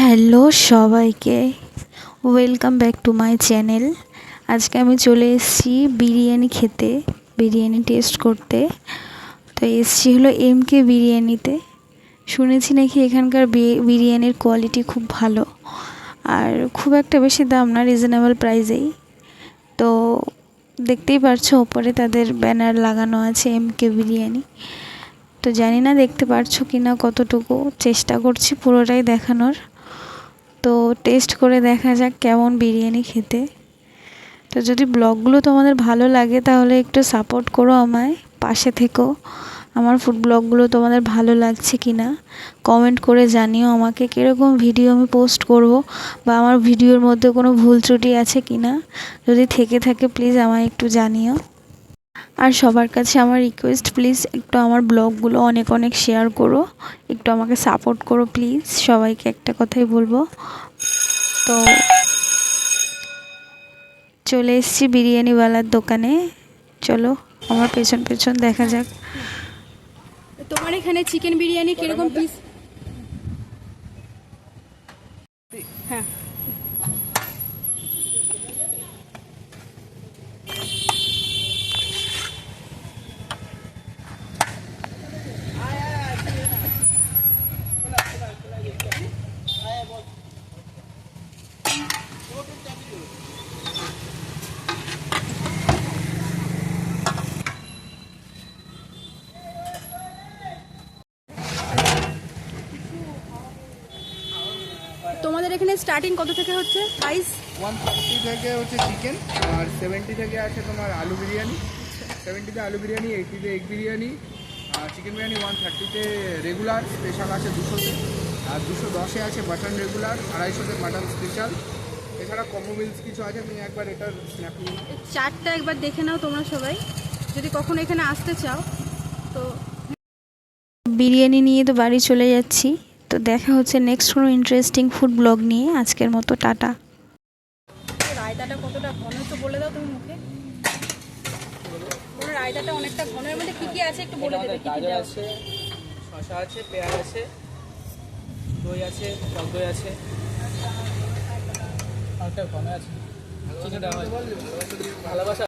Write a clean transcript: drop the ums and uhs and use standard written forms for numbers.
Hello সবাইকে, welcome back to my channel. আজকে আমি চলে এসেছি বিরিয়ানি খেতে, বিরিয়ানি টেস্ট করতে। তো এসেছি হলো এমকে বিরিয়ানিতে। শুনেছি নাকি এখানকার বিরিয়ানির কোয়ালিটি খুব ভালো, আর খুব একটা বেশি দাম না, রিজনেবল প্রাইসেই। তো দেখতেই পারছো ওপরে তাদের ব্যানার লাগানো আছে এমকে বিরিয়ানি। তো জানি না দেখতে পারছো কি না, কতটুকু চেষ্টা করছি পুরোটাই দেখানোর। তো টেস্ট করে দেখা যাক কেমন বিরিয়ানি খেতে। তো যদি ব্লগগুলো তোমাদের ভালো লাগে তাহলে একটু সাপোর্ট করো আমায়, পাশে থেকো। আমার ফুড ব্লগগুলো তোমাদের ভালো লাগছে কি না কমেন্ট করে জানিও আমাকে, কীরকম ভিডিও আমি পোস্ট করব, বা আমার ভিডিওর মধ্যে কোনো ভুল ত্রুটি আছে কি না। যদি থেকে থাকে প্লিজ আমায় একটু জানিও। আর সবার কাছে আমার রিকোয়েস্ট, প্লিজ একটু আমার ব্লগগুলো অনেক অনেক শেয়ার করো, একটু আমাকে সাপোর্ট করো প্লিজ। সবাইকে একটা কথাই বলবো। তো চলে এসেছি বিরিয়ানিওয়ালার দোকানে, চলো আমার পেছন পেছন দেখা যাক। তোমার এখানে চিকেন বিরিয়ানি কিরকম পিস? হ্যাঁ, তোমাদের এখানে স্টার্টিং কত থেকে হচ্ছে প্রাইস? 130 থেকে হচ্ছে চিকেন, আর 70 থেকে আছে তোমার আলু বিরিয়ানি। 70তে আলু বিরিয়ানি, 80তে এগ বিরিয়ানি, আর চিকেন বিরিয়ানি 130তে রেগুলার, স্পেশাল আছে 200তে, আর 210-এ আছে মাটন রেগুলার, 250-তে মাটন স্পেশাল। এছাড়া কম্বো মিলস কিছু আছে, তুমি একবার এটার স্ন্যাপ নিয়ে নাও। এই চারটা একবার দেখে নাও তোমরা সবাই, যদি কখনো এখানে আসতে চাও তো। বিরিয়ানি নিয়ে তো বাড়ি চলে যাচ্ছি। তো দেখা হচ্ছে নেক্সট কোনো ইন্টারেস্টিং ফুড ব্লগ নিয়ে। আজকের মতো টাটা। রায়তাটা কতটা ঘন তো বলে দাও তুমি মুখে। তোমার রায়তাটা অনেকটা ঘন, এর মধ্যে কি কি আছে একটু বলে দেবে। কি কি গাজর দাও? আছে, শসা আছে, পেঁয়াজ আছে, দই আছে, টক দই আছে, অনেকটা ঘন আছে। চিকেনটা ভালোবাসা